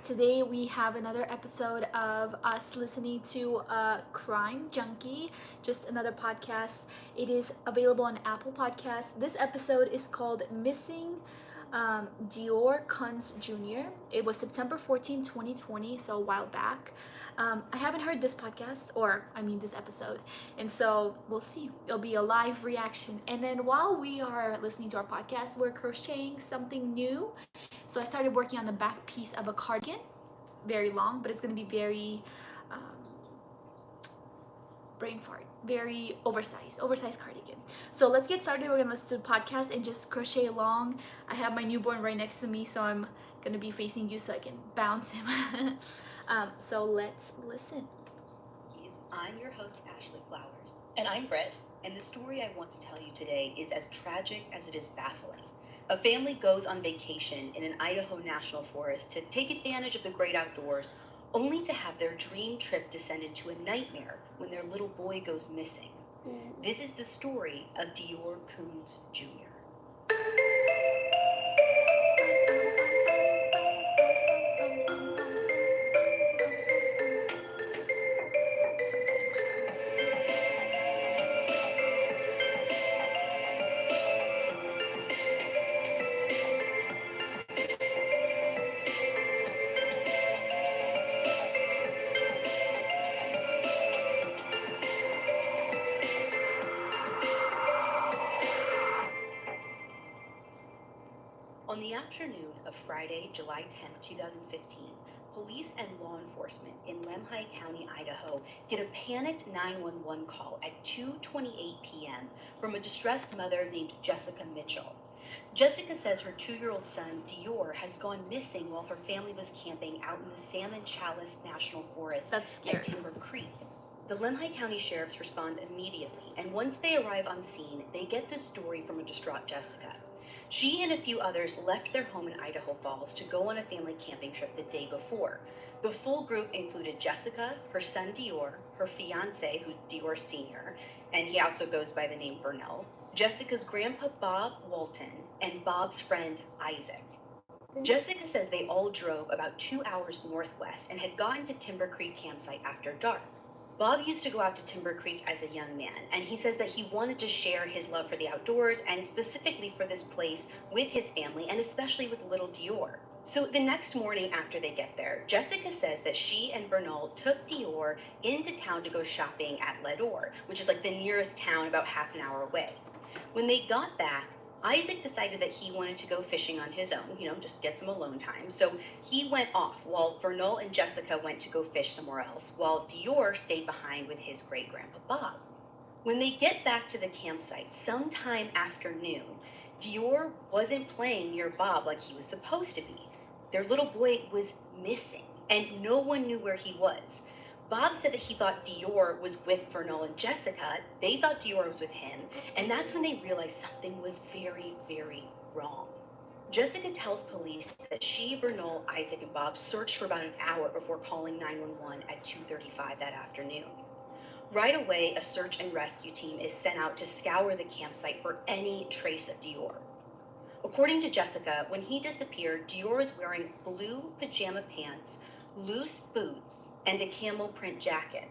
Today we have another episode of us listening to Crime Junkie, just another podcast. It is available on Apple Podcasts. This episode is called Missing Dior Kunz Jr. It was September 14, 2020, so a while back. I haven't heard this podcast, this episode, and so we'll see. It'll be a live reaction. And then while we are listening to our podcast, we're crocheting something new. So I started working on the back piece of a cardigan. It's very long, but it's going to be very brain fart, very oversized cardigan. So let's get started. We're going to listen to the podcast and just crochet along. I have my newborn right next to me, so I'm going to be facing you so I can bounce him. So let's listen. I'm your host, Ashley Flowers. And I'm Britt. And the story I want to tell you today is as tragic as it is baffling. A family goes on vacation in an Idaho national forest to take advantage of the great outdoors, only to have their dream trip descend into a nightmare when their little boy goes missing. This is the story of Dior Kunz Jr. On the afternoon of Friday, July 10th, 2015, police and law enforcement in Lemhi County, Idaho, get a panicked 911 call at 2:28 p.m. from a distressed mother named Jessica Mitchell. Jessica says her 2-year-old son, Dior, has gone missing while her family was camping out in the Salmon Chalice National Forest at Timber Creek. The Lemhi County sheriffs respond immediately, and once they arrive on scene, they get the story from a distraught Jessica. She and a few others left their home in Idaho Falls to go on a family camping trip the day before. The full group included Jessica, her son Dior, her fiance, who's Dior Sr., and he also goes by the name Vernell, Jessica's grandpa Bob Walton, and Bob's friend Isaac. Jessica says they all drove about 2 hours northwest and had gotten to Timber Creek campsite after dark. Bob used to go out to Timber Creek as a young man, and he says that he wanted to share his love for the outdoors and specifically for this place with his family and especially with little Dior. So the next morning after they get there, Jessica says that she and Vernell took Dior into town to go shopping at Ledore, which is like the nearest town about half an hour away. When they got back, Isaac decided that he wanted to go fishing on his own, just get some alone time. So he went off while Vernell and Jessica went to go fish somewhere else, while Dior stayed behind with his great-grandpa Bob. When they get back to the campsite sometime after noon, Dior wasn't playing near Bob like he was supposed to be. Their little boy was missing, and no one knew where he was. Bob said that he thought Dior was with Vernell and Jessica. They thought Dior was with him, and that's when they realized something was very, very wrong. Jessica tells police that she, Vernell, Isaac, and Bob searched for about an hour before calling 911 at 2:35 that afternoon. Right away, a search and rescue team is sent out to scour the campsite for any trace of Dior. According to Jessica, when he disappeared, Dior was wearing blue pajama pants, loose boots, and a camel print jacket.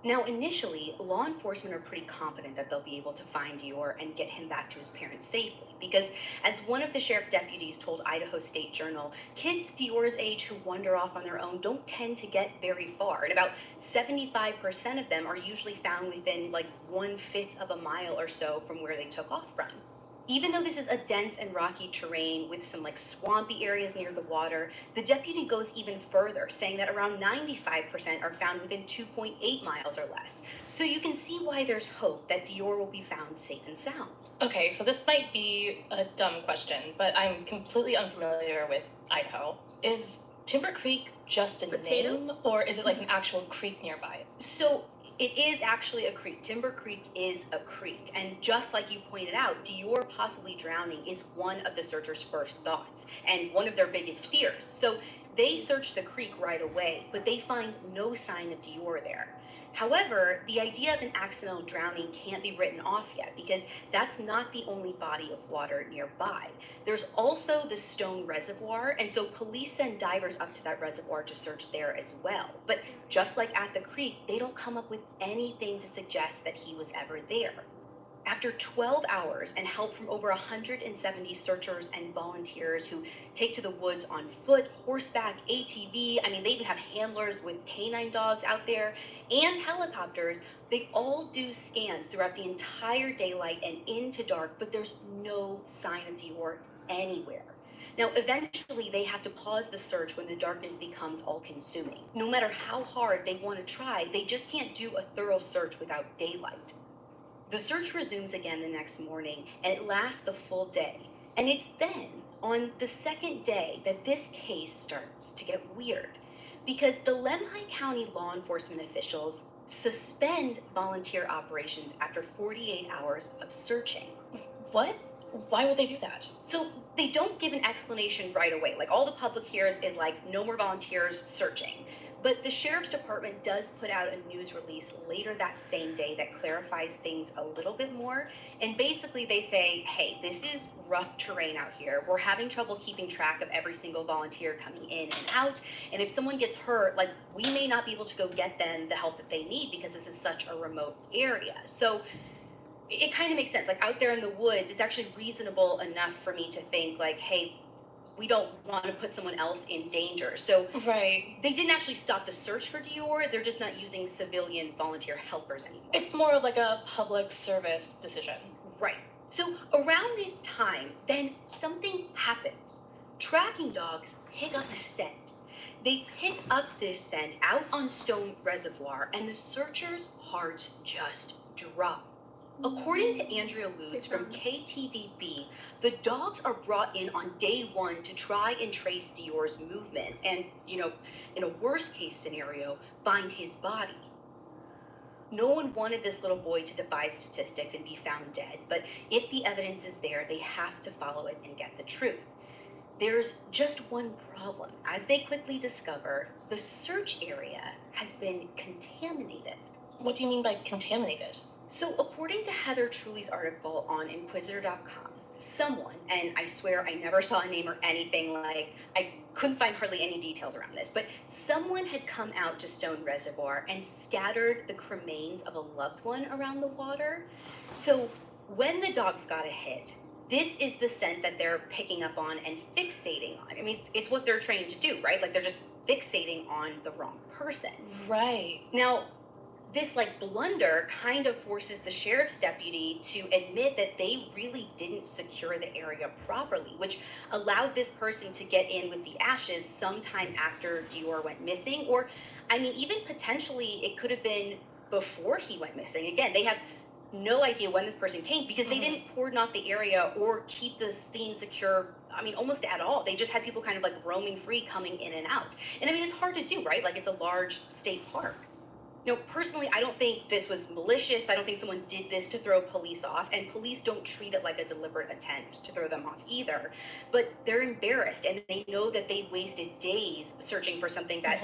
Now, initially, law enforcement are pretty confident that they'll be able to find Dior and get him back to his parents safely, because as one of the sheriff deputies told Idaho State Journal, kids Dior's age who wander off on their own don't tend to get very far, and about 75% of them are usually found within like 1/5 of a mile or so from where they took off from. Even though this is a dense and rocky terrain with some swampy areas near the water, the deputy goes even further, saying that around 95% are found within 2.8 miles or less. So you can see why there's hope that Dior will be found safe and sound. Okay, so this might be a dumb question, but I'm completely unfamiliar with Idaho. Is Timber Creek just a name, or is it like an actual creek nearby? So it is actually a creek. Timber Creek is a creek. And just like you pointed out, Dior possibly drowning is one of the searchers' first thoughts and one of their biggest fears. So they search the creek right away, but they find no sign of Dior there. However, the idea of an accidental drowning can't be written off yet because that's not the only body of water nearby. There's also the Stone Reservoir, and so police send divers up to that reservoir to search there as well. But just like at the creek, they don't come up with anything to suggest that he was ever there. After 12 hours and help from over 170 searchers and volunteers who take to the woods on foot, horseback, ATV, they even have handlers with canine dogs out there, and helicopters, they all do scans throughout the entire daylight and into dark, but there's no sign of Dior anywhere. Now, eventually, they have to pause the search when the darkness becomes all-consuming. No matter how hard they want to try, they just can't do a thorough search without daylight. The search resumes again the next morning, and it lasts the full day. And it's then, on the second day, that this case starts to get weird, because the Lemhi County law enforcement officials suspend volunteer operations after 48 hours of searching. What? Why would they do that? So they don't give an explanation right away. Like, all the public hears is no more volunteers searching. But the sheriff's department does put out a news release later that same day that clarifies things a little bit more. And basically they say, hey, this is rough terrain out here. We're having trouble keeping track of every single volunteer coming in and out. And if someone gets hurt, we may not be able to go get them the help that they need because this is such a remote area. So it kind of makes sense. Out there in the woods, it's actually reasonable enough for me to think hey, we don't want to put someone else in danger. So right. They didn't actually stop the search for Dior. They're just not using civilian volunteer helpers anymore. It's more of a public service decision. Right. So around this time, then something happens. Tracking dogs pick up a scent. They pick up this scent out on Stone Reservoir, and the searchers' hearts just drop. According to Andrea Lutz from KTVB, the dogs are brought in on day one to try and trace Dior's movements and, in a worst case scenario, find his body. No one wanted this little boy to defy statistics and be found dead, but if the evidence is there, they have to follow it and get the truth. There's just one problem. As they quickly discover, the search area has been contaminated. What do you mean by contaminated? So according to Heather Truly's article on Inquisitor.com, someone, and I swear I never saw a name or anything, I couldn't find hardly any details around this, but someone had come out to Stone Reservoir and scattered the cremains of a loved one around the water. So when the dogs got a hit, this is the scent that they're picking up on and fixating on. It's what they're trained to do, right? They're just fixating on the wrong person. Right. Now, this blunder kind of forces the sheriff's deputy to admit that they really didn't secure the area properly, which allowed this person to get in with the ashes sometime after Dior went missing, or even potentially it could have been before he went missing. Again, they have no idea when this person came because they didn't cordon off the area or keep this thing secure. Almost at all. They just had people kind of roaming free, coming in and out. And it's hard to do, right? It's a large state park. Now, personally, I don't think this was malicious. I don't think someone did this to throw police off, and police don't treat it like a deliberate attempt to throw them off either. But they're embarrassed, and they know that they wasted days searching for something that,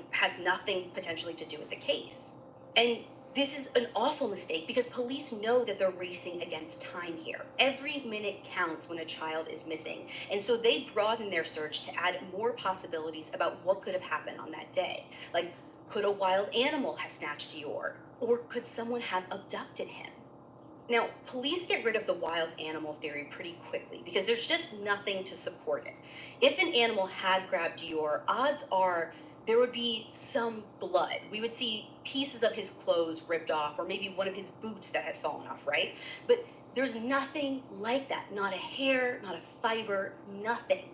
has nothing potentially to do with the case. And this is an awful mistake because police know that they're racing against time here. Every minute counts when a child is missing. And so they broaden their search to add more possibilities about what could have happened on that day. Could a wild animal have snatched Dior? Or could someone have abducted him? Now, police get rid of the wild animal theory pretty quickly because there's just nothing to support it. If an animal had grabbed Dior, odds are there would be some blood. We would see pieces of his clothes ripped off, or maybe one of his boots that had fallen off, right? But there's nothing like that. Not a hair, not a fiber, nothing.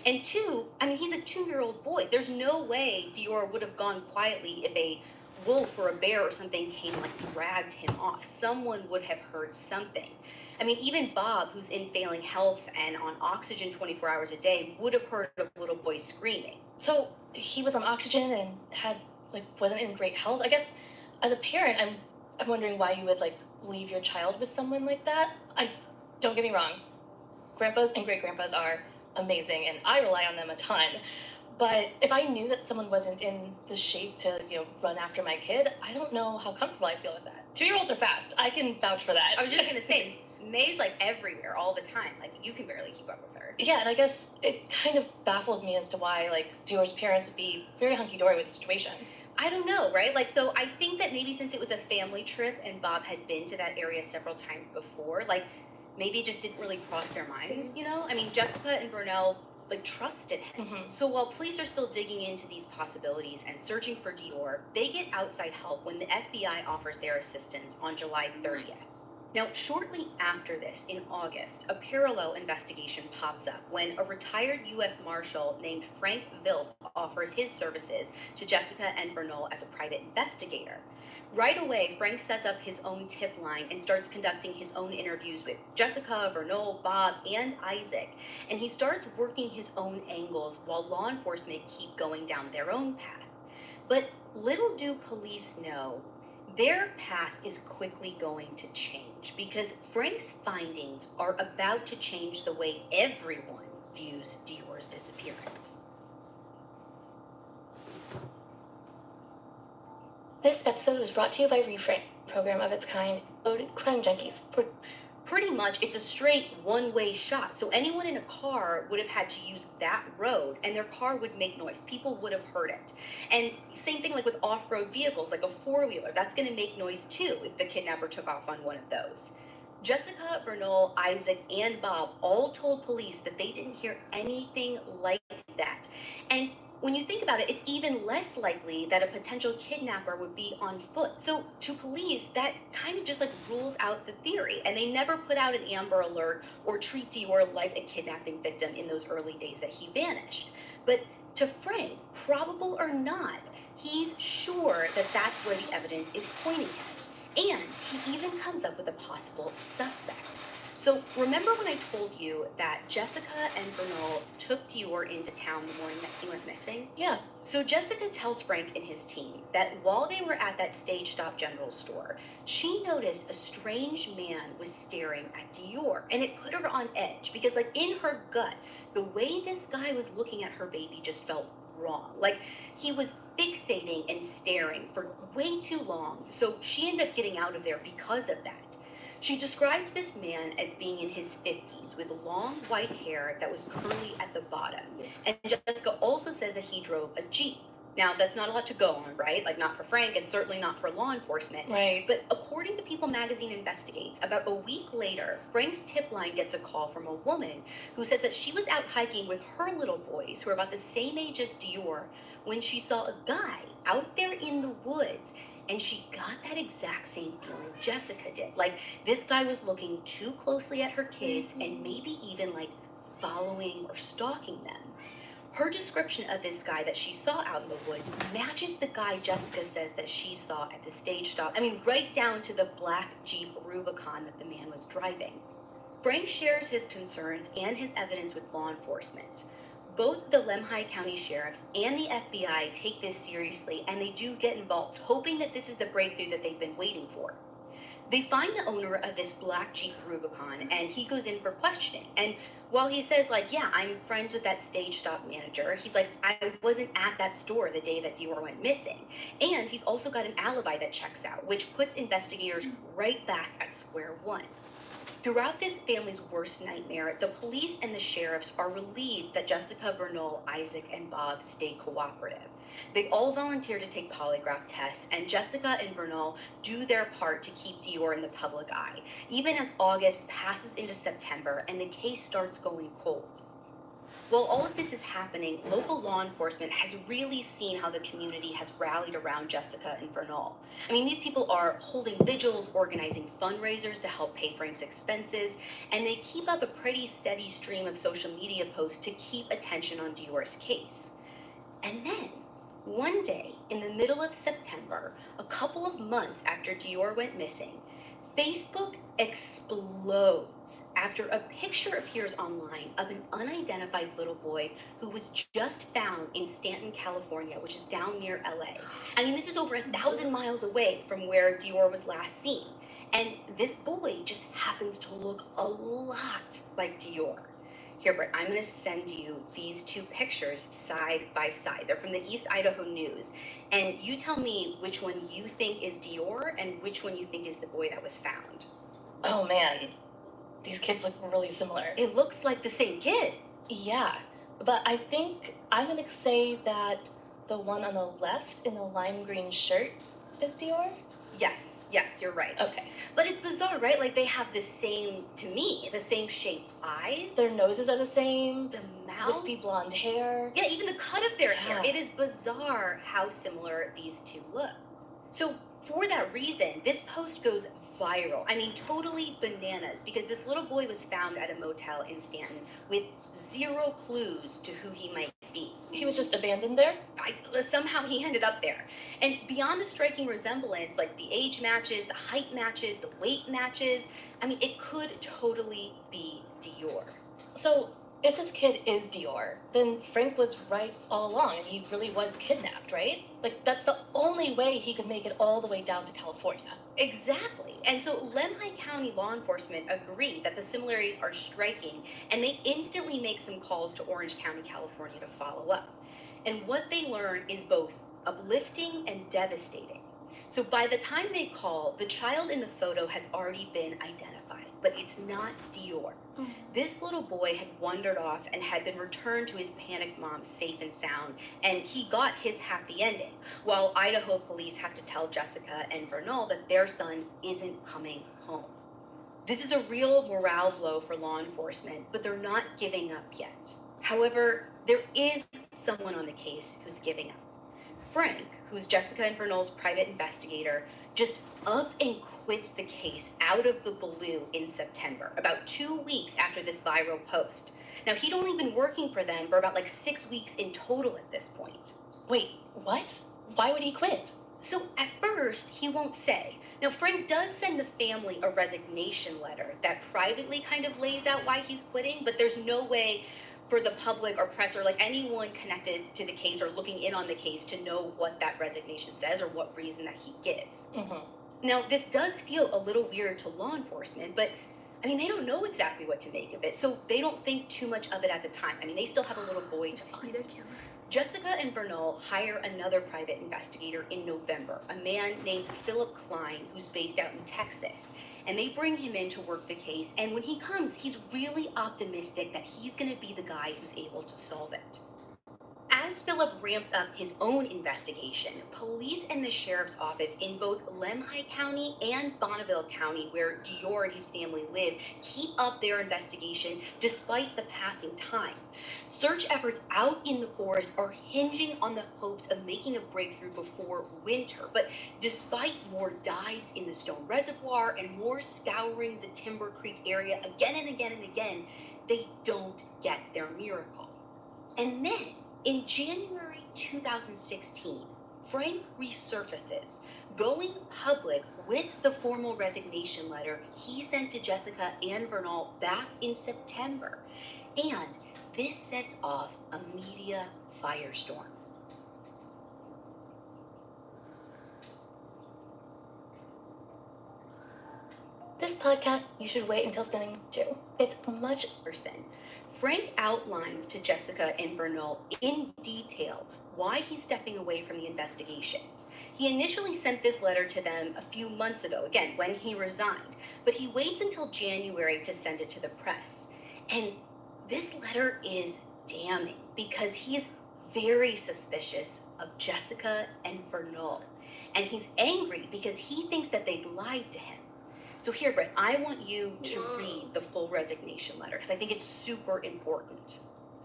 And two, he's a 2-year-old boy. There's no way Dior would have gone quietly if a wolf or a bear or something came dragged him off. Someone would have heard something. Even Bob, who's in failing health and on oxygen 24 hours a day, would have heard a little boy screaming. So he was on oxygen and wasn't in great health. I guess as a parent, I'm wondering why you would leave your child with someone like that. Don't get me wrong, grandpas and great grandpas are amazing and I rely on them a ton, But if I knew that someone wasn't in the shape to, run after my kid, I don't know how comfortable I feel with that. 2-year-olds are fast. I can vouch for that. I was just gonna say, May's like everywhere all the time. Like you can barely keep up with her. Yeah, and I guess it kind of baffles me as to why like Dior's parents would be very hunky-dory with the situation. I don't know, right? Like, so I think that maybe since it was a family trip and Bob had been to that area several times before, like maybe it just didn't really cross their minds, you know? I mean, Jessica and Vernell like trusted him. So while police are still digging into these possibilities and searching for Dior, they get outside help when the FBI offers their assistance on July 30th. Now, shortly after this, in August, a parallel investigation pops up when a retired U.S. Marshal named Frank Vilt offers his services to Jessica and Vernell as a private investigator. Right away, Frank sets up his own tip line and starts conducting his own interviews with Jessica, Vernell, Bob, and Isaac. And he starts working his own angles while law enforcement keep going down their own path. But little do police know, their path is quickly going to change because Frank's findings are about to change the way everyone views Dior's disappearance. This episode was brought to you by Reframe, a program of its kind, devoted crime junkies. For pretty much, it's a straight one-way shot. So anyone in a car would have had to use that road and their car would make noise. People would have heard it. And same thing like with off-road vehicles, like a four-wheeler, that's gonna make noise too if the kidnapper took off on one of those. Jessica, Vernell, Isaac, and Bob all told police that they didn't hear anything like that. And when you think about it, it's even less likely that a potential kidnapper would be on foot. So to police, that kind of just like rules out the theory. And they never put out an Amber Alert or treat Dior like a kidnapping victim in those early days that he vanished. But to Frank, probable or not, he's sure that that's where the evidence is pointing him. And he even comes up with a possible suspect. So remember when I told you that Jessica and Vernell took Dior into town the morning that he went missing? Yeah. So Jessica tells Frank and his team that while they were at that Stage Stop general store, she noticed a strange man was staring at Dior, and it put her on edge because like in her gut, the way this guy was looking at her baby just felt wrong. Like he was fixating and staring for way too long. So she ended up getting out of there because of that. She describes this man as being in his 50s with long white hair that was curly at the bottom. And Jessica also says that he drove a Jeep. Now, that's not a lot to go on, right? Like not for Frank and certainly not for law enforcement. Right. But according to People Magazine Investigates, about a week later, Frank's tip line gets a call from a woman who says that she was out hiking with her little boys who are about the same age as Dior when she saw a guy out there in the woods. And she got that exact same feeling Jessica did. Like this guy was looking too closely at her kids and maybe even like following or stalking them. Her description of this guy that she saw out in the woods matches the guy Jessica says that she saw at the Stage Stop. I mean, right down to the black Jeep Rubicon that the man was driving. Frank shares his concerns and his evidence with law enforcement. Both the Lemhi County Sheriffs and the FBI take this seriously, and they do get involved, hoping that this is the breakthrough that they've been waiting for. They find the owner of this black Jeep Rubicon, and he goes in for questioning. And while he says, like, yeah, I'm friends with that Stage Stop manager, he's like, I wasn't at that store the day that Dior went missing. And he's also got an alibi that checks out, which puts investigators right back at square one. Throughout this family's worst nightmare, the police and the sheriffs are relieved that Jessica, Vernell, Isaac, and Bob stay cooperative. They all volunteer to take polygraph tests, and Jessica and Vernell do their part to keep Dior in the public eye, even as August passes into September and the case starts going cold. While all of this is happening, local law enforcement has really seen how the community has rallied around Jessica and Vernell. I mean, these people are holding vigils, organizing fundraisers to help pay Frank's expenses, and they keep up a pretty steady stream of social media posts to keep attention on Dior's case. And then, one day, in the middle of September, a couple of months after Dior went missing, Facebook explodes after a picture appears online of an unidentified little boy who was just found in Stanton, California, which is down near LA. I mean, this is over 1,000 miles away from where Dior was last seen. And this boy just happens to look a lot like Dior. Here, Britt, I'm going to send you these two pictures side by side. They're from the East Idaho News. And you tell me which one you think is Dior and which one you think is the boy that was found. Oh man, these kids look really similar. It looks like the same kid. Yeah, but I think I'm gonna say that the one on the left in the lime green shirt is Dior? Yes, you're right. Okay. But it's bizarre, right? Like they have the same, to me, the same shaped eyes. Their noses are the same. The mouth. Wispy blonde hair. Yeah, even the cut of their hair. Yeah. It is bizarre how similar these two look. So for that reason, this post goes viral. I mean, totally bananas, because this little boy was found at a motel in Stanton with zero clues to who he might be. He was just abandoned there? Somehow he ended up there. And beyond the striking resemblance, like the age matches, the height matches, the weight matches, I mean, it could totally be Dior. So, if this kid is Dior, then Frank was right all along and he really was kidnapped, right? Like, that's the only way he could make it all the way down to California. Exactly. And so Lemhi County law enforcement agree that the similarities are striking, and they instantly make some calls to Orange County, California to follow up. And what they learn is both uplifting and devastating. So by the time they call, the child in the photo has already been identified, but it's not Dior. This little boy had wandered off and had been returned to his panicked mom safe and sound, and he got his happy ending, while Idaho police have to tell Jessica and Vernal that their son isn't coming home. This is a real morale blow for law enforcement, but they're not giving up yet. However, there is someone on the case who's giving up. Frank, who's Jessica and Vernal's private investigator, just up and quits the case out of the blue in September, about 2 weeks after this viral post. Now, he'd only been working for them for about 6 weeks in total at this point. Wait, what? Why would he quit? So at first, he won't say. Now, Frank does send the family a resignation letter that privately kind of lays out why he's quitting, but there's no way for the public or press or anyone connected to the case or looking in on the case to know what that resignation says or what reason that he gives. Now, this does feel a little weird to law enforcement, but I mean, they don't know exactly what to make of it, so they don't think too much of it at the time. I mean, they still have a little boy to find. Jessica and Vernal hire another private investigator in November, a man named Philip Klein, who's based out in Texas. And they bring him in to work the case, and when he comes, he's really optimistic that he's going to be the guy who's able to solve it. As Philip ramps up his own investigation, police and the sheriff's office in both Lemhi County and Bonneville County, where Dior and his family live, keep up their investigation despite the passing time. Search efforts out in the forest are hinging on the hopes of making a breakthrough before winter, but despite more dives in the Stone Reservoir and more scouring the Timber Creek area again and again and again, they don't get their miracle. And then, in January 2016, Frank resurfaces, going public with the formal resignation letter he sent to Jessica and Vernal back in September. And this sets off a media firestorm. This podcast, you should wait until thing 2. It's much person. Frank outlines to Jessica and Vernal in detail why he's stepping away from the investigation. He initially sent this letter to them a few months ago, again, when he resigned, but he waits until January to send it to the press. And this letter is damning because he's very suspicious of Jessica and Vernal. And he's angry because he thinks that they lied to him. So here, Britt, I want you to read the full resignation letter because I think it's super important.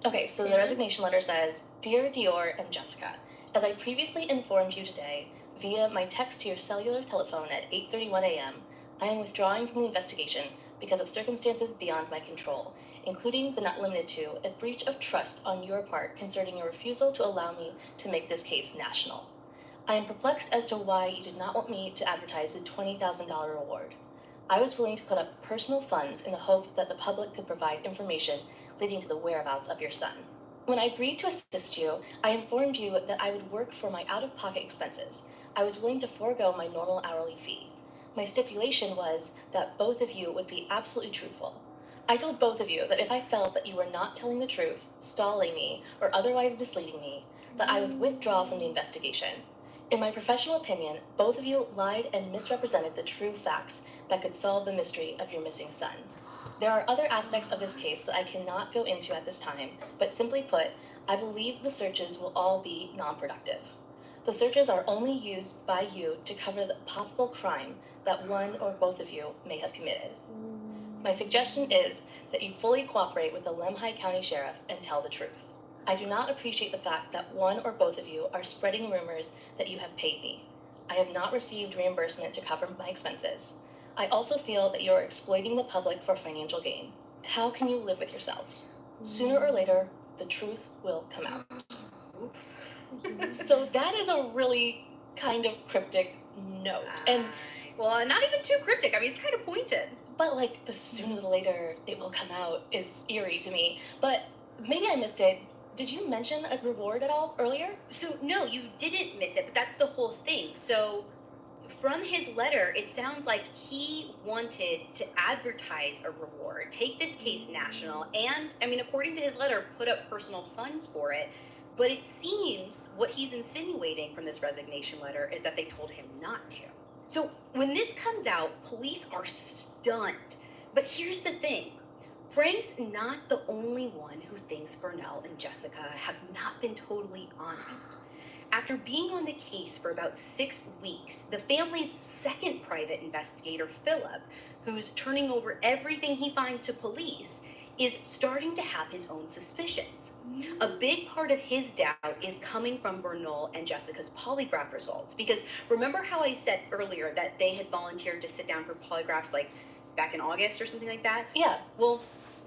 Okay, so the resignation letter says, Dear Dior and Jessica, as I previously informed you today via my text to your cellular telephone at 8:31 a.m., I am withdrawing from the investigation because of circumstances beyond my control, including but not limited to a breach of trust on your part concerning your refusal to allow me to make this case national. I am perplexed as to why you did not want me to advertise the $20,000 reward. I was willing to put up personal funds in the hope that the public could provide information leading to the whereabouts of your son. When I agreed to assist you, I informed you that I would work for my out-of-pocket expenses. I was willing to forego my normal hourly fee. My stipulation was that both of you would be absolutely truthful. I told both of you that if I felt that you were not telling the truth, stalling me, or otherwise misleading me, that I would withdraw from the investigation. In my professional opinion, both of you lied and misrepresented the true facts that could solve the mystery of your missing son. There are other aspects of this case that I cannot go into at this time, but simply put, I believe the searches will all be non-productive. The searches are only used by you to cover the possible crime that one or both of you may have committed. My suggestion is that you fully cooperate with the Lemhi County Sheriff and tell the truth. I do not appreciate the fact that one or both of you are spreading rumors that you have paid me. I have not received reimbursement to cover my expenses. I also feel that you are exploiting the public for financial gain. How can you live with yourselves? Sooner or later, the truth will come out. So that is a really kind of cryptic note. And well, not even too cryptic. I mean, it's kind of pointed. But like the sooner the later it will come out is eerie to me. But maybe I missed it. Did you mention a reward at all earlier? So, no, you didn't miss it, but that's the whole thing. So, from his letter, it sounds like he wanted to advertise a reward, take this case national, and, I mean, according to his letter, put up personal funds for it. But it seems what he's insinuating from this resignation letter is that they told him not to. So, when this comes out, police are stunned. But here's the thing. Frank's not the only one who thinks Vernell and Jessica have not been totally honest. After being on the case for about 6 weeks, the family's second private investigator, Philip, who's turning over everything he finds to police, is starting to have his own suspicions. A big part of his doubt is coming from Vernell and Jessica's polygraph results. Because remember how I said earlier that they had volunteered to sit down for polygraphs like back in August or something like that? Yeah. Well,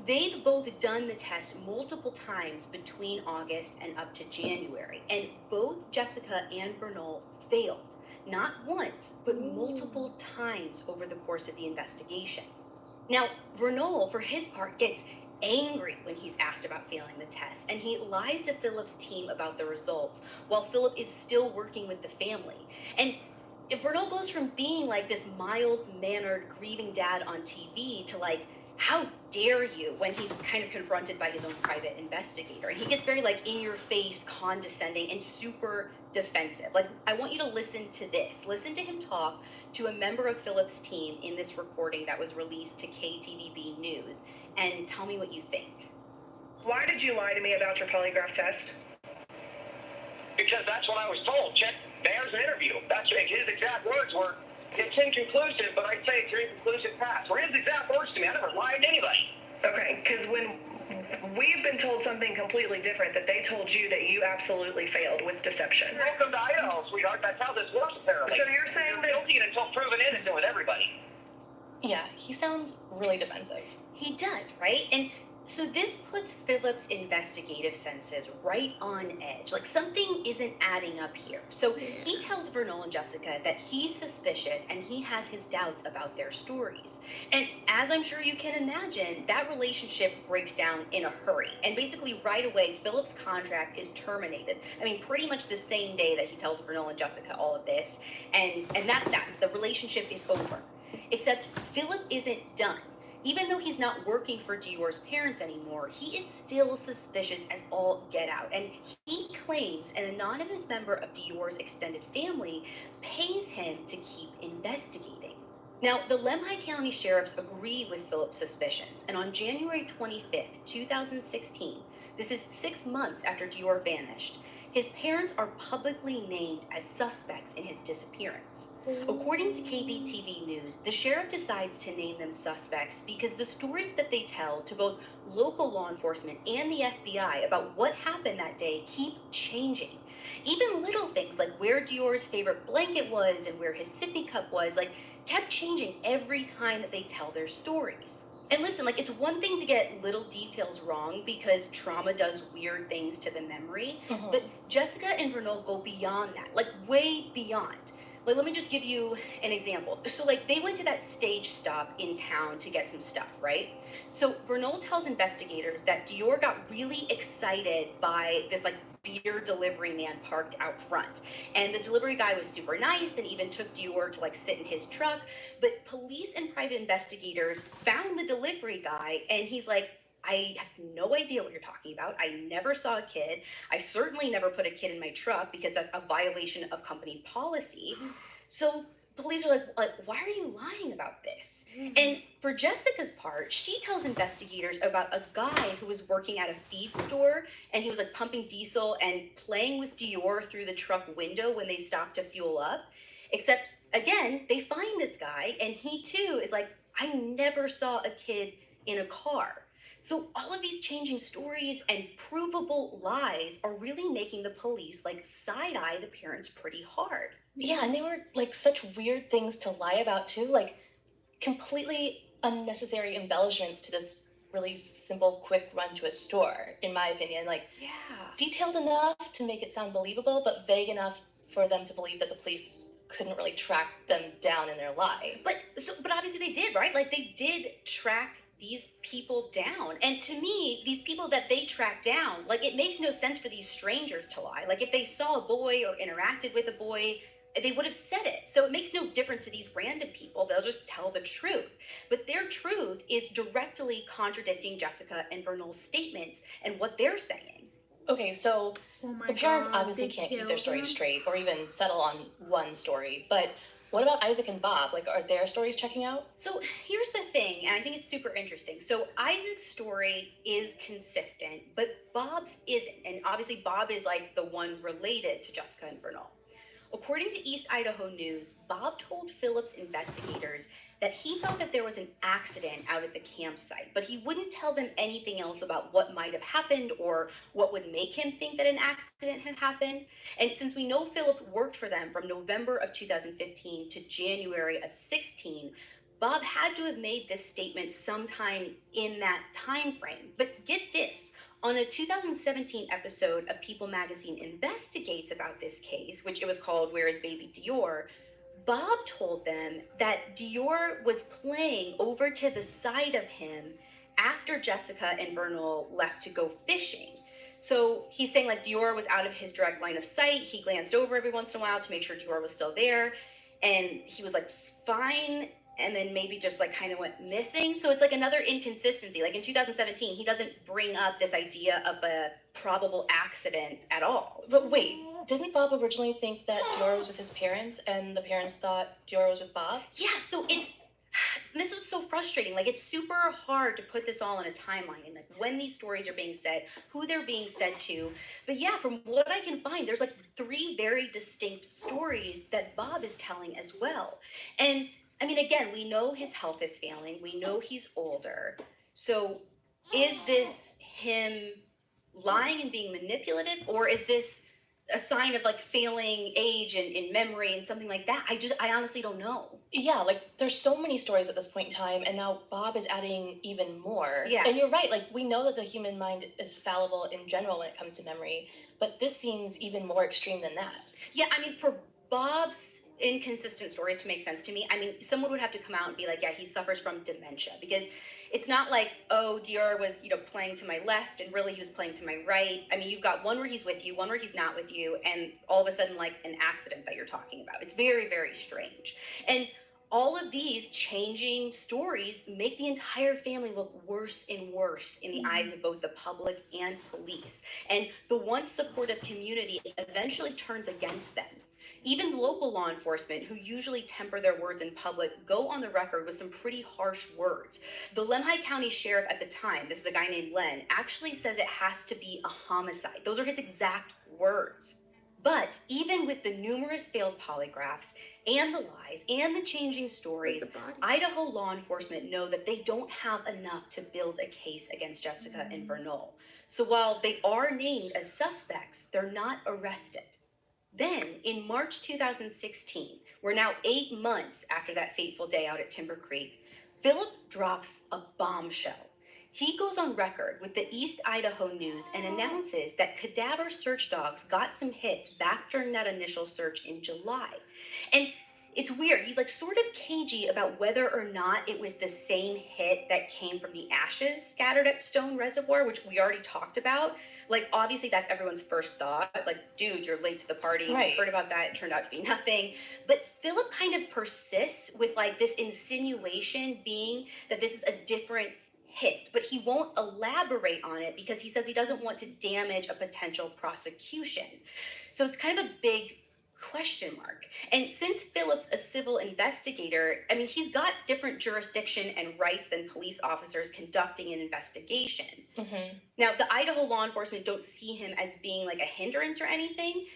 they've both done the test multiple times between August and up to January, and both Jessica and Vernell failed. Not once, but multiple times over the course of the investigation. Now, Vernell, for his part, gets angry when he's asked about failing the test, and he lies to Philip's team about the results while Philip is still working with the family. And if Vernell goes from being like this mild-mannered, grieving dad on TV to like, how dare you, when he's kind of confronted by his own private investigator. And he gets very like in-your-face, condescending, and super defensive. Like, I want you to listen to this. Listen to him talk to a member of Philip's team in this recording that was released to KTVB News, and tell me what you think. Why did you lie to me about your polygraph test? Because that's what I was told. Check, there's an interview. That's his exact words were, it's inconclusive, but I'd say it's an inconclusive pass. Were his exact words to me. I never lied to anybody. Okay, because when we've been told something completely different, that they told you that you absolutely failed with deception. Welcome to Idaho, sweetheart. That's how this works, apparently. So you're saying that... guilty until proven innocent with everybody. Yeah, he sounds really defensive. He does, right? And so this puts Philip's investigative senses right on edge. Like, something isn't adding up here. So he tells Vernell and Jessica that he's suspicious and he has his doubts about their stories. And as I'm sure you can imagine, that relationship breaks down in a hurry. And basically right away, Philip's contract is terminated. I mean, pretty much the same day that he tells Vernell and Jessica all of this. And that's that. The relationship is over. Except Philip isn't done. Even though he's not working for Dior's parents anymore, he is still suspicious as all get out. And he claims an anonymous member of Dior's extended family pays him to keep investigating. Now, the Lemhi County sheriffs agree with Philip's suspicions, and on January 25th, 2016, this is 6 months after Dior vanished, his parents are publicly named as suspects in his disappearance. According to KBTV News, the sheriff decides to name them suspects because the stories that they tell to both local law enforcement and the FBI about what happened that day keep changing. Even little things like where Dior's favorite blanket was and where his sippy cup was, like, kept changing every time that they tell their stories. And listen, like, it's one thing to get little details wrong because trauma does weird things to the memory, but Jessica and Vernell go beyond that, like way beyond. Like, let me just give you an example. So, like, they went to that stage stop in town to get some stuff, right? So, Vernol tells investigators that Dior got really excited by this, like, beer delivery man parked out front. And the delivery guy was super nice and even took Dior to, like, sit in his truck. But police and private investigators found the delivery guy, and he's like, I have no idea what you're talking about. I never saw a kid. I certainly never put a kid in my truck because that's a violation of company policy. So police are like, why are you lying about this? And for Jessica's part, she tells investigators about a guy who was working at a feed store, and he was like pumping diesel and playing with Dior through the truck window when they stopped to fuel up. Except, again, they find this guy, and he too is like, I never saw a kid in a car. So all of these changing stories and provable lies are really making the police like side-eye the parents pretty hard. Yeah, and they were like such weird things to lie about too, like completely unnecessary embellishments to this really simple, quick run to a store, in my opinion. Like, Yeah. detailed enough to make it sound believable, but vague enough for them to believe that the police couldn't really track them down in their lie. But obviously they did, right? Like, they did track these people down. And to me, these people that they tracked down, like, it makes no sense for these strangers to lie. Like, if they saw a boy or interacted with a boy, they would have said it. So it makes no difference to these random people. They'll just tell the truth. But their truth is directly contradicting Jessica and Vernol's statements and what they're saying. Okay, so Oh my the parents God, obviously they can't keep their killed story him. straight or even settle on one story, but what about Isaac and Bob? Like, are their stories checking out? So here's the thing, and I think it's super interesting. So Isaac's story is consistent, but Bob's isn't. And obviously Bob is like the one related to Jessica and Vernol. According to East Idaho News, Bob told Phillips investigators that he thought that there was an accident out at the campsite, but he wouldn't tell them anything else about what might have happened or what would make him think that an accident had happened. And since we know Philip worked for them from November of 2015 to January of 16, Bob had to have made this statement sometime in that time frame. But get this, on a 2017 episode of People Magazine Investigates about this case, which it was called Where is Baby Dior, Bob told them that Dior was playing over to the side of him after Jessica and Vernol left to go fishing. So he's saying like Dior was out of his direct line of sight. He glanced over every once in a while to make sure Dior was still there. And he was like, fine. And then maybe just like kind of went missing. So it's like another inconsistency. Like in 2017, he doesn't bring up this idea of a probable accident at all. But wait, didn't Bob originally think that Dior was with his parents and the parents thought Dior was with Bob? Yeah, so this was so frustrating. Like, it's super hard to put this all in a timeline and like when these stories are being said, who they're being said to. But yeah, from what I can find, there's like 3 very distinct stories that Bob is telling as well. And I mean, again, we know his health is failing. We know he's older. So is this him lying and being manipulative, or is this a sign of like failing age and in memory and something like that? I honestly don't know. Yeah, like there's so many stories at this point in time, and now Bob is adding even more. Yeah. And you're right, like we know that the human mind is fallible in general when it comes to memory, but this seems even more extreme than that. Yeah, I mean, for Bob's inconsistent stories to make sense to me, I mean, someone would have to come out and be like, yeah, he suffers from dementia, because it's not like, oh, Dior was, playing to my left and really he was playing to my right. I mean, you've got one where he's with you, one where he's not with you, and all of a sudden, like an accident that you're talking about. It's very, very strange. And all of these changing stories make the entire family look worse and worse in the eyes of both the public and police. And the once supportive community eventually turns against them. Even local law enforcement, who usually temper their words in public, go on the record with some pretty harsh words. The Lemhi County Sheriff at the time, this is a guy named Len, actually says it has to be a homicide. Those are his exact words. But even with the numerous failed polygraphs and the lies and the changing stories, Idaho law enforcement know that they don't have enough to build a case against Jessica and Vernol. So while they are named as suspects, they're not arrested. Then, in March 2016, we're now 8 months after that fateful day out at Timber Creek, Philip drops a bombshell. He goes on record with the East Idaho News and announces that cadaver search dogs got some hits back during that initial search in July. And it's weird. He's like sort of cagey about whether or not it was the same hit that came from the ashes scattered at Stone Reservoir, which we already talked about. Like, obviously, that's everyone's first thought. Like, dude, you're late to the party. Right. We heard about that. It turned out to be nothing. But Philip kind of persists with like this insinuation being that this is a different hit, but he won't elaborate on it because he says he doesn't want to damage a potential prosecution. So it's kind of a big question mark. And since Philip's a civil investigator, I mean, he's got different jurisdiction and rights than police officers conducting an investigation. Mm-hmm. Now, the Idaho law enforcement don't see him as being like a hindrance or anything.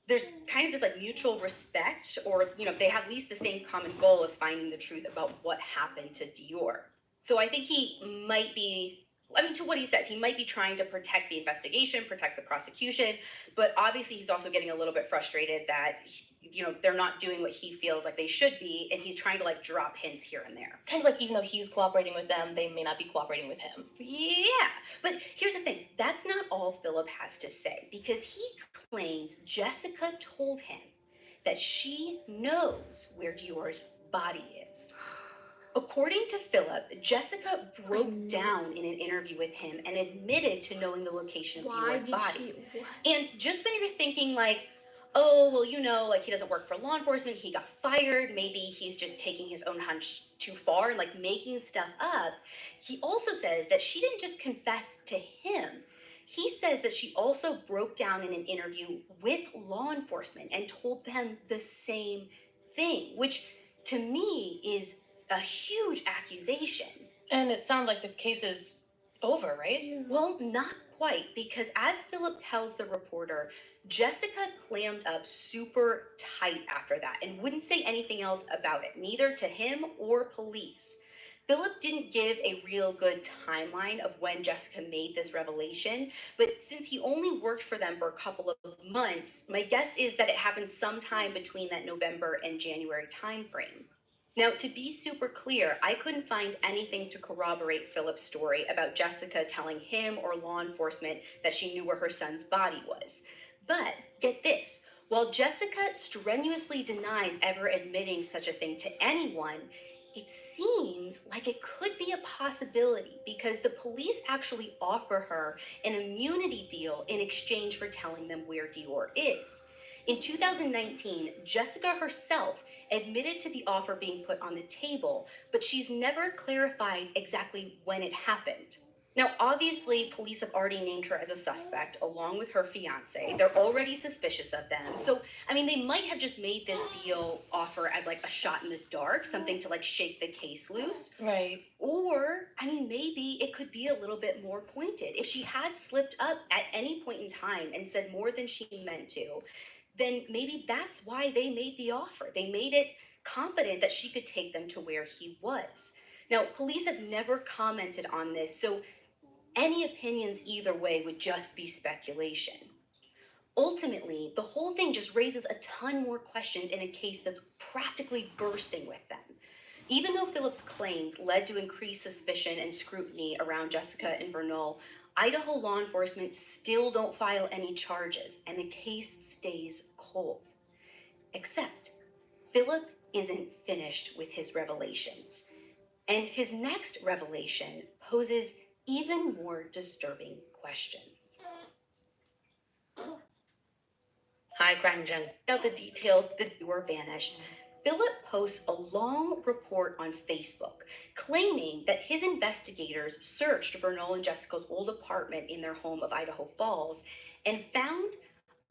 There's kind of this like mutual respect, or, you know, they have at least the same common goal of finding the truth about what happened to Dior. So I think he might be, I mean, to what he says, he might be trying to protect the investigation, protect the prosecution, but obviously he's also getting a little bit frustrated that, you know, they're not doing what he feels like they should be, and he's trying to like drop hints here and there. Kind of like, even though he's cooperating with them, they may not be cooperating with him. Yeah, but here's the thing. That's not all Philip has to say, because he claims Jessica told him that she knows where Dior's body is. According to Philip, Jessica broke down in an interview with him and admitted to knowing the location of Why Dior's did body. she? And just when you're thinking like, oh, well, you know, like he doesn't work for law enforcement, he got fired, maybe he's just taking his own hunch too far and like making stuff up, he also says that she didn't just confess to him. He says that she also broke down in an interview with law enforcement and told them the same thing, which to me is a huge accusation. And it sounds like the case is over, right? Well, not quite, because as Philip tells the reporter, Jessica clammed up super tight after that and wouldn't say anything else about it, neither to him or police. Philip didn't give a real good timeline of when Jessica made this revelation, but since he only worked for them for a couple of months, my guess is that it happened sometime between that November and January timeframe. Now, to be super clear, I couldn't find anything to corroborate Philip's story about Jessica telling him or law enforcement that she knew where her son's body was. But get this, while Jessica strenuously denies ever admitting such a thing to anyone, it seems like it could be a possibility because the police actually offer her an immunity deal in exchange for telling them where Dior is. In 2019, Jessica herself admitted to the offer being put on the table, but she's never clarified exactly when it happened. Now, obviously, police have already named her as a suspect, along with her fiance. They're already suspicious of them. So, I mean, they might have just made this deal offer as like a shot in the dark, something to like shake the case loose. Right. Or, I mean, maybe it could be a little bit more pointed. If she had slipped up at any point in time and said more than she meant to, then maybe that's why they made the offer. They made it confident that she could take them to where he was. Now, police have never commented on this, so any opinions either way would just be speculation. Ultimately, the whole thing just raises a ton more questions in a case that's practically bursting with them. Even though Philip's claims led to increased suspicion and scrutiny around Jessica and Vernal, Idaho law enforcement still don't file any charges, and the case stays cold. Except, Philip isn't finished with his revelations. And his next revelation poses even more disturbing questions. Hi, Crime Junkie. Now the details, the Dior vanished. Philip posts a long report on Facebook claiming that his investigators searched Vernal and Jessica's old apartment in their home of Idaho Falls and found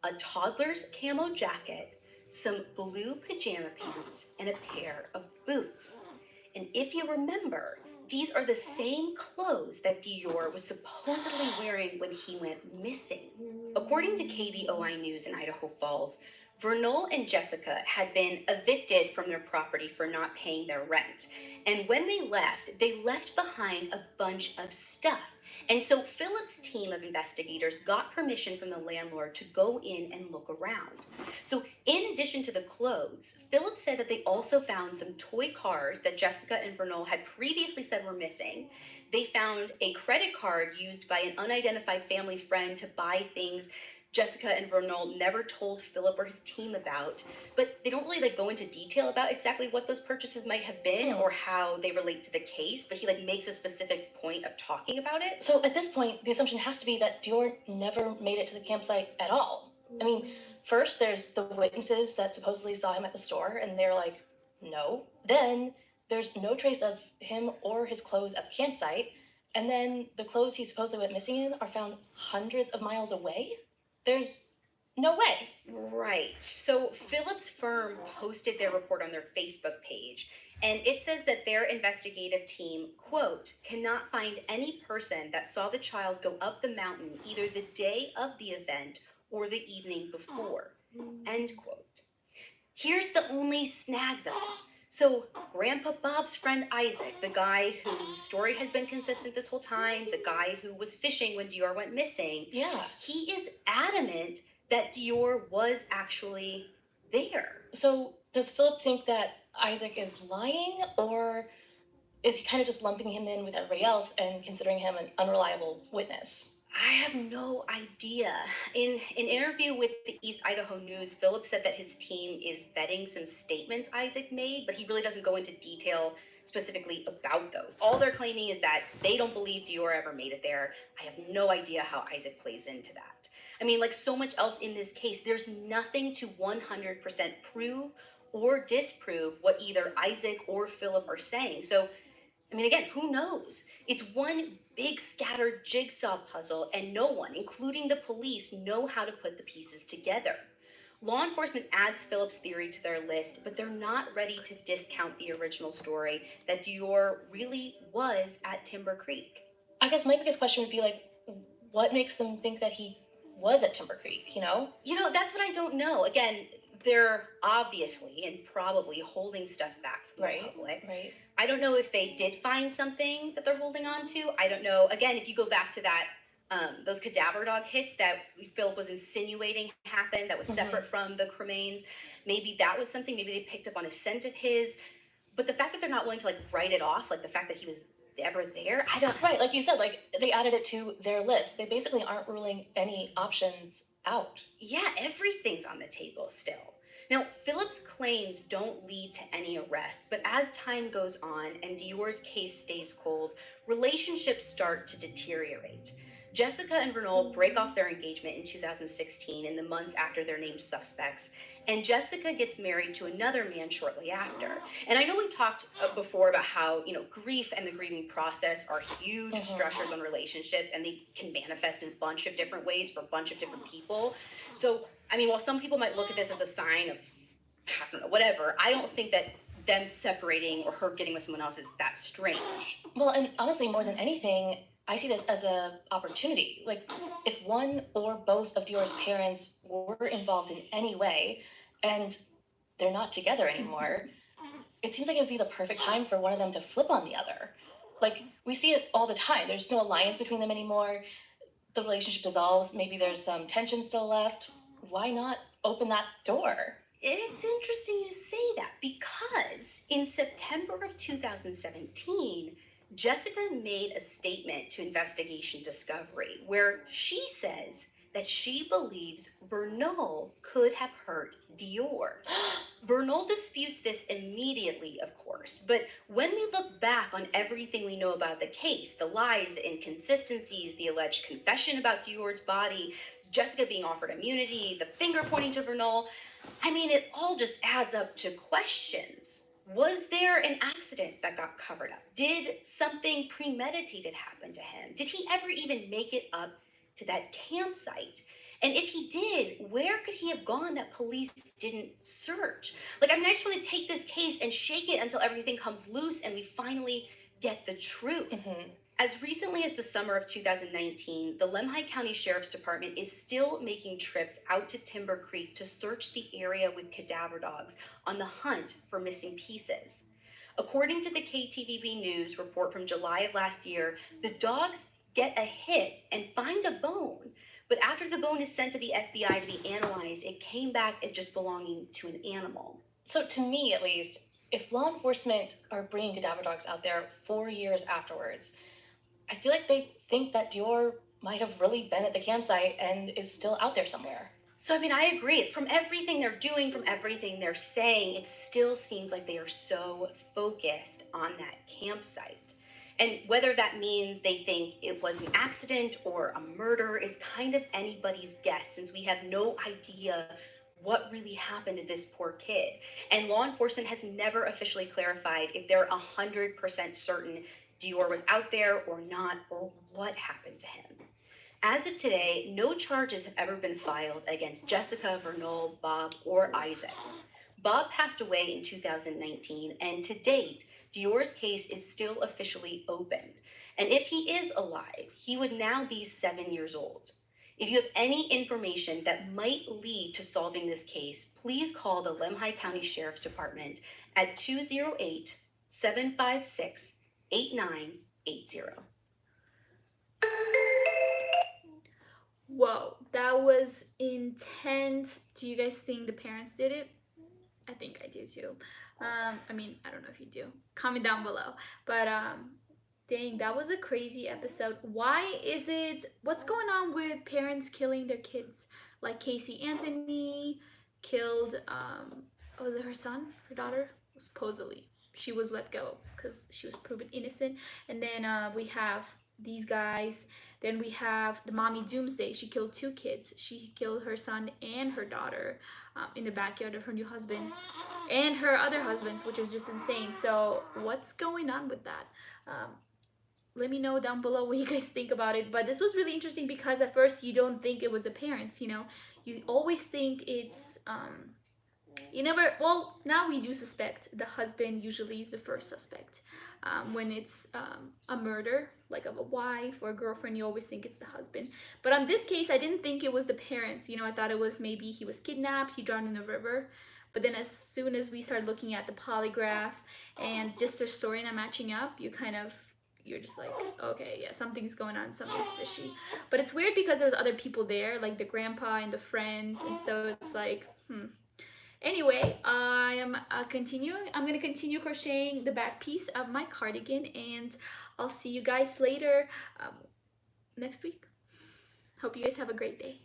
a toddler's camo jacket, some blue pajama pants, and a pair of boots. And if you remember, these are the same clothes that Dior was supposedly wearing when he went missing. According to KBOI News in Idaho Falls, Vernal and Jessica had been evicted from their property for not paying their rent. And when they left behind a bunch of stuff. And so Philip's team of investigators got permission from the landlord to go in and look around. So in addition to the clothes, Philip said that they also found some toy cars that Jessica and Vernal had previously said were missing. They found a credit card used by an unidentified family friend to buy things Jessica and Vernal never told Philip or his team about, but they don't really go into detail about exactly what those purchases might have been or how they relate to the case, but he makes a specific point of talking about it. So at this point, the assumption has to be that Dior never made it to the campsite at all. I mean, first there's the witnesses that supposedly saw him at the store, and they're like, no. Then there's no trace of him or his clothes at the campsite, and then the clothes he supposedly went missing in are found hundreds of miles away. There's no way. Right. So Philip's firm posted their report on their Facebook page, and it says that their investigative team, quote, cannot find any person that saw the child go up the mountain either the day of the event or the evening before, end quote. Here's the only snag though. So Grandpa Bob's friend Isaac, the guy whose story has been consistent this whole time, the guy who was fishing when Dior went missing, he is adamant that Dior was actually there. So does Philip think that Isaac is lying, or is he kind of just lumping him in with everybody else and considering him an unreliable witness? I have no idea. In an interview with the East Idaho News, Philip said that his team is vetting some statements Isaac made, but he really doesn't go into detail specifically about those. All they're claiming is that they don't believe Dior ever made it there. I have no idea how Isaac plays into that. I mean, like so much else in this case, there's nothing to 100% prove or disprove what either Isaac or Philip are saying. So, I mean, again, who knows? It's one big scattered jigsaw puzzle, and no one, including the police, know how to put the pieces together. Law enforcement adds Philip's theory to their list, but they're not ready to discount the original story that Dior really was at Timber Creek. I guess my biggest question would be what makes them think that he was at Timber Creek, you know? That's what I don't know. Again, they're obviously and probably holding stuff back from the public. Right. I don't know if they did find something that they're holding on to. I don't know. Again, if you go back to that, those cadaver dog hits that Philip was insinuating happened, that was separate from the cremains, maybe that was something. Maybe they picked up on a scent of his. But the fact that they're not willing to write it off, the fact that he was ever there, I don't. Right, like you said, they added it to their list. They basically aren't ruling any options out. Yeah, everything's on the table still. Now, Philip's claims don't lead to any arrests, but as time goes on and Dior's case stays cold, relationships start to deteriorate. Jessica and Vernal break off their engagement in 2016 in the months after they're named suspects, and Jessica gets married to another man shortly after. And I know we talked before about how, grief and the grieving process are huge stressors on relationships, and they can manifest in a bunch of different ways for a bunch of different people. So, I mean, while some people might look at this as a sign of, I don't know, whatever, I don't think that them separating or her getting with someone else is that strange. Well, and honestly, more than anything, I see this as an opportunity. If one or both of Dior's parents were involved in any way and they're not together anymore, it seems like it would be the perfect time for one of them to flip on the other. We see it all the time. There's no alliance between them anymore. The relationship dissolves. Maybe there's some tension still left. Why not open that door? It's interesting you say that, because in September of 2017, Jessica made a statement to Investigation Discovery where she says that she believes Vernal could have hurt Dior. Vernal disputes this immediately, of course, but when we look back on everything we know about the case, the lies, the inconsistencies, the alleged confession about Dior's body, Jessica being offered immunity, the finger pointing to Vernal, I mean, it all just adds up to questions. Was there an accident that got covered up? Did something premeditated happen to him? Did he ever even make it up to that campsite? And if he did, where could he have gone that police didn't search? I just want to take this case and shake it until everything comes loose and we finally get the truth. As recently as the summer of 2019, the Lemhi County Sheriff's Department is still making trips out to Timber Creek to search the area with cadaver dogs on the hunt for missing pieces. According to the KTVB News report from July of last year, the dogs get a hit and find a bone. But after the bone is sent to the FBI to be analyzed, it came back as just belonging to an animal. So to me, at least, if law enforcement are bringing cadaver dogs out there 4 years afterwards, I feel like they think that Dior might have really been at the campsite and is still out there somewhere. So, I mean, I agree. From everything they're doing, from everything they're saying, it still seems like they are so focused on that campsite. And whether that means they think it was an accident or a murder is kind of anybody's guess, since we have no idea what really happened to this poor kid. And law enforcement has never officially clarified if they're 100% certain Dior was out there or not, or what happened to him. As of today, no charges have ever been filed against Jessica, Vernal, Bob, or Isaac. Bob passed away in 2019, and to date, Dior's case is still officially opened. And if he is alive, he would now be 7 years old. If you have any information that might lead to solving this case, please call the Lemhi County Sheriff's Department at 208-756-8980. Whoa, that was intense. Do you guys think the parents did it? I think I do too. I mean, I don't know if you do. Comment down below. But dang, that was a crazy episode. Why is it, what's going on with parents killing their kids? Like Casey Anthony killed, was it her son, her daughter? Supposedly. She was let go because she was proven innocent. And then we have these guys. Then we have the mommy Doomsday. She killed 2 kids. She killed her son and her daughter in the backyard of her new husband and her other husbands, which is just insane. So what's going on with that? Let me know down below what you guys think about it. But this was really interesting because at first you don't think it was the parents, you know. You always think it's, you never, well, now we do suspect the husband usually is the first suspect. When it's a murder, like of a wife or a girlfriend, you always think it's the husband. But on this case, I didn't think it was the parents. You know, I thought it was maybe he was kidnapped, he drowned in the river. But then as soon as we started looking at the polygraph and just their story not matching up, you're just like, okay, yeah, something's going on, something's fishy. But it's weird because there's other people there, like the grandpa and the friend, and so it's like, Anyway, I'm gonna continue crocheting the back piece of my cardigan, and I'll see you guys later next week. Hope you guys have a great day.